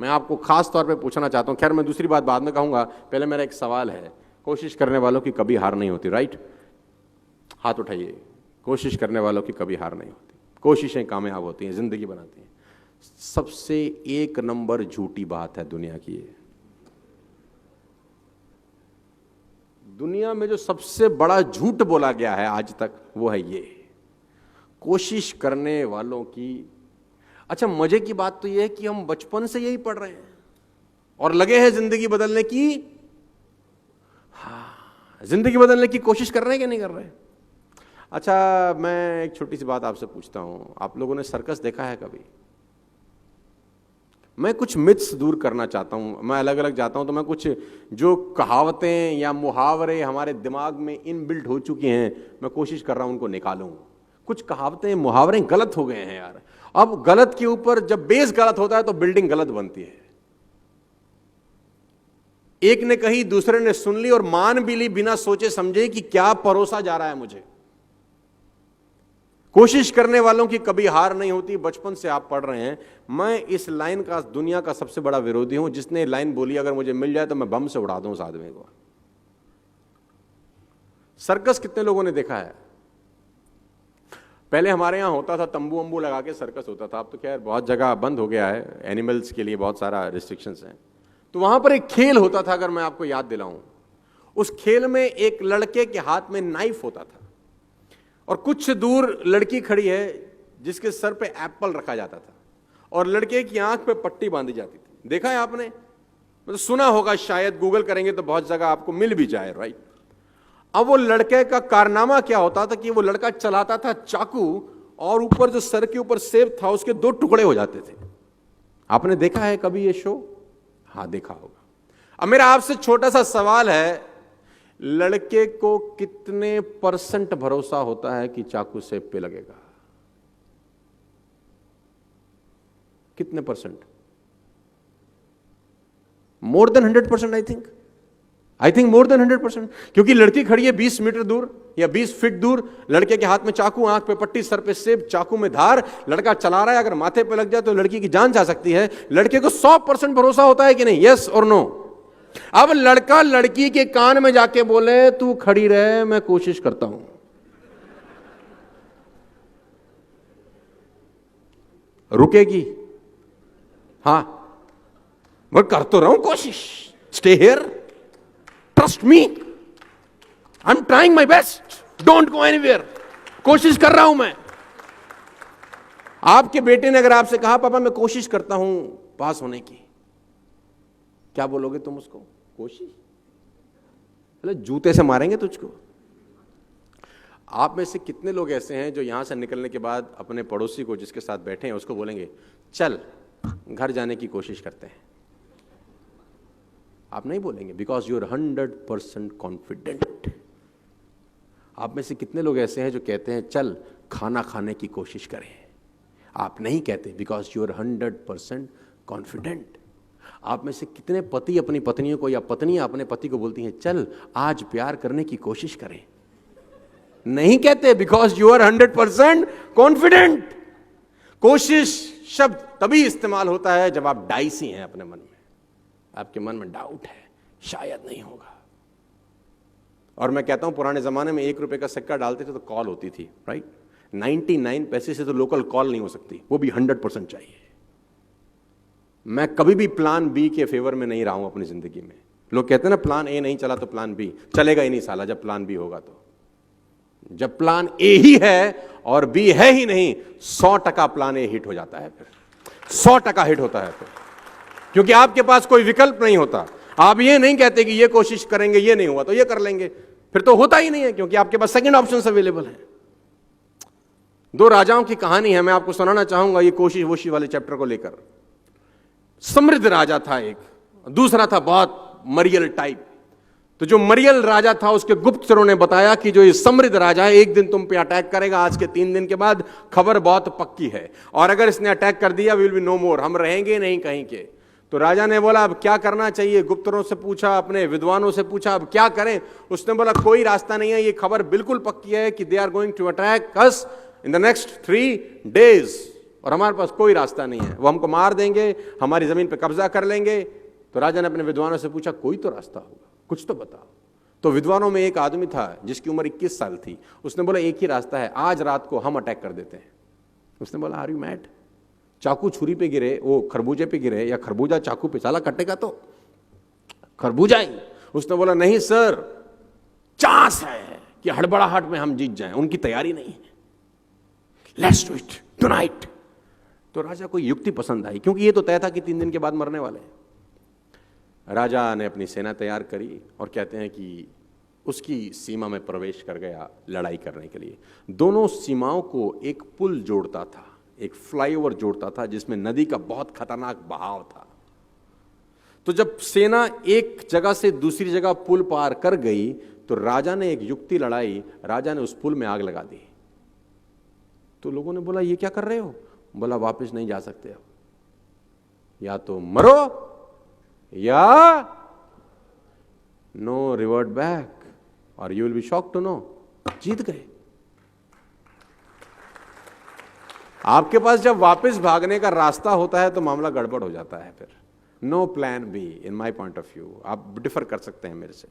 मैं आपको खास तौर पे पूछना चाहता हूं, खैर मैं दूसरी बात बाद में कहूंगा, पहले मेरा एक सवाल है, कोशिश करने वालों की कभी हार नहीं होती, राइट? हाथ उठाइए। कोशिश करने वालों की कभी हार नहीं होती, कोशिशें कामयाब होती हैं, जिंदगी बनाती हैं। सबसे एक नंबर झूठी बात है दुनिया की ये। दुनिया में जो सबसे बड़ा झूठ बोला गया है आज तक वो है ये, कोशिश करने वालों की। अच्छा, मजे की बात तो ये है कि हम बचपन से यही पढ़ रहे हैं और लगे हैं जिंदगी बदलने की। हाँ, जिंदगी बदलने की कोशिश कर रहे हैं कि नहीं कर रहे? अच्छा, मैं एक छोटी सी बात आपसे पूछता हूं, आप लोगों ने सर्कस देखा है कभी? मैं कुछ मिथ्स दूर करना चाहता हूं, मैं अलग अलग जाता हूं तो मैं कुछ जो कहावतें या मुहावरे हमारे दिमाग में इनबिल्ट हो चुकी हैं, मैं कोशिश कर रहा हूं उनको निकालूं। कुछ कहावतें मुहावरे गलत हो गए हैं यार। अब गलत के ऊपर जब बेस गलत होता है तो बिल्डिंग गलत बनती है। एक ने कही, दूसरे ने सुन ली और मान भी ली बिना सोचे समझे कि क्या परोसा जा रहा है मुझे। कोशिश करने वालों की कभी हार नहीं होती, बचपन से आप पढ़ रहे हैं। मैं इस लाइन का दुनिया का सबसे बड़ा विरोधी हूं। जिसने लाइन बोली अगर मुझे मिल जाए तो मैं बम से उड़ा दूं उस आदमी को। सर्कस कितने लोगों ने देखा है? पहले हमारे यहां होता था, तंबू वंबू लगा के सर्कस होता था। अब तो खैर बहुत जगह बंद हो गया है, एनिमल्स के लिए बहुत सारा रिस्ट्रिक्शंस हैं। तो वहां पर एक खेल होता था, अगर मैं आपको याद दिलाऊं, उस खेल में एक लड़के के हाथ में नाइफ होता था और कुछ दूर लड़की खड़ी है जिसके सर पे एप्पल रखा जाता था और लड़के की आंख पे पट्टी बांधी जाती थी। देखा है आपने? मतलब सुना होगा शायद, गूगल करेंगे तो बहुत जगह आपको मिल भी जाए, राइट? अब वो लड़के का कारनामा क्या होता था कि वो लड़का चलाता था चाकू और ऊपर जो सर के ऊपर सेब था उसके 2 टुकड़े हो जाते थे। आपने देखा है कभी ये शो? हाँ, देखा होगा। अब मेरा आपसे छोटा सा सवाल है, लड़के को कितने % भरोसा होता है कि चाकू सेब पे लगेगा? कितने %? More than 100%। I think more than 100%। क्योंकि लड़की खड़ी है 20 मीटर दूर या 20 फीट दूर, लड़के के हाथ में चाकू, आंख पे पट्टी, सर पे सेब, चाकू में धार, लड़का चला रहा है। अगर माथे पे लग जाए तो लड़की की जान जा सकती है। लड़के को 100% भरोसा होता है कि नहीं? यस और नो? अब लड़का लड़की के कान में जाके बोले, तू खड़ी रहे, मैं कोशिश करता हूं। रुकेगी? हां, मैं कर तो रहा हूं कोशिश, stay here, trust me, I am trying my best, don't go anywhere, कोशिश कर रहा हूं मैं। आपके बेटे ने अगर आपसे कहा, पापा मैं कोशिश करता हूं पास होने की, क्या बोलोगे तुम उसको? कोशिश? अरे जूते से मारेंगे तुझको। आप में से कितने लोग ऐसे हैं जो यहां से निकलने के बाद अपने पड़ोसी को जिसके साथ बैठे हैं उसको बोलेंगे, चल घर जाने की कोशिश करते हैं? आप नहीं बोलेंगे, बिकॉज यू आर 100% कॉन्फिडेंट। आप में से कितने लोग ऐसे हैं जो कहते हैं, चल खाना खाने की कोशिश करें? आप नहीं कहते, बिकॉज यू आर 100% कॉन्फिडेंट। आप में से कितने पति अपनी पत्नियों को या पत्नियां अपने पति को बोलती हैं, चल आज प्यार करने की कोशिश करें? नहीं कहते, बिकॉज यू आर 100% कॉन्फिडेंट। कोशिश शब्द तभी इस्तेमाल होता है जब आप डाइसी हैं अपने मन में, आपके मन में डाउट है, शायद नहीं होगा। और मैं कहता हूं पुराने जमाने में 1 रुपए का सिक्का डालते थे तो कॉल होती थी, राइट? 99 पैसे से तो लोकल कॉल नहीं हो सकती, वो भी 100% चाहिए। मैं कभी भी प्लान बी के फेवर में नहीं रहा हूं अपनी जिंदगी में। लोग कहते हैं ना, प्लान ए नहीं चला तो प्लान बी चलेगा ही नहीं साला, जब प्लान बी होगा तो। जब प्लान ए ही है और बी है ही नहीं, 100% प्लान ए हिट हो जाता है, फिर 100% हिट होता है फिर, क्योंकि आपके पास कोई विकल्प नहीं होता। आप ये नहीं कहते कि ये कोशिश करेंगे, ये नहीं हुआ तो ये कर लेंगे, फिर तो होता ही नहीं है, क्योंकि आपके पास सेकंड ऑप्शन अवेलेबल है। 2 राजाओं की कहानी है, मैं आपको सुनाना चाहूंगा ये कोशिश वोशी वाले चैप्टर को लेकर। समृद्ध राजा था एक, दूसरा था बहुत मरियल टाइप। तो जो मरियल राजा था उसके गुप्तचरों ने बताया कि जो ये समृद्ध राजा है एक दिन तुम पे अटैक करेगा, आज के 3 दिन के बाद, खबर बहुत पक्की है, और अगर इसने अटैक कर दिया विल बी नो मोर, हम रहेंगे नहीं कहीं के। तो राजा ने बोला अब क्या करना चाहिए? गुप्तचरों से पूछा, अपने विद्वानों से पूछा, अब क्या करें? उसने बोला कोई रास्ता नहीं है, ये खबर बिल्कुल पक्की है कि they are going to attack us in the next 3 days। और हमारे पास कोई रास्ता नहीं है, वो हमको मार देंगे, हमारी जमीन पे कब्जा कर लेंगे। तो राजा ने अपने विद्वानों से पूछा कोई तो रास्ता होगा, कुछ तो बताओ। तो विद्वानों में एक आदमी था जिसकी उम्र 21 साल थी। उसने बोला एक ही रास्ता है, आज रात को हम अटैक कर देते हैं। उसने बोला आर यू मैड? चाकू छुरी पे गिरे, वो खरबूजे पे गिरे, या खरबूजा चाकू पे, साला कटेगा तो खरबूजा ही। उसने बोला नहीं सर, चांस है कि हड़बड़ाहट में हम जीत जाएं, उनकी तैयारी नहीं है, लेट्स डू इट टुनाइट। तो राजा को युक्ति पसंद आई, क्योंकि ये तो तय था कि 3 दिन के बाद मरने वाले हैं। राजा ने अपनी सेना तैयार करी और कहते हैं कि उसकी सीमा में प्रवेश कर गया लड़ाई करने के लिए। दोनों सीमाओं को एक पुल जोड़ता था, एक फ्लाईओवर जोड़ता था, जिसमें नदी का बहुत खतरनाक बहाव था। तो जब सेना एक जगह से दूसरी जगह पुल पार कर गई तो राजा ने एक युक्ति लड़ाई, राजा ने उस पुल में आग लगा दी। तो लोगों ने बोला ये क्या कर रहे हो? बोला वापस नहीं जा सकते, अब या तो मरो या नो रिवर्ट बैक और you will be shocked to know, जीत गए। आपके पास जब वापस भागने का रास्ता होता है तो मामला गड़बड़ हो जाता है। फिर no plan B in my point of view. आप डिफर कर सकते हैं मेरे से।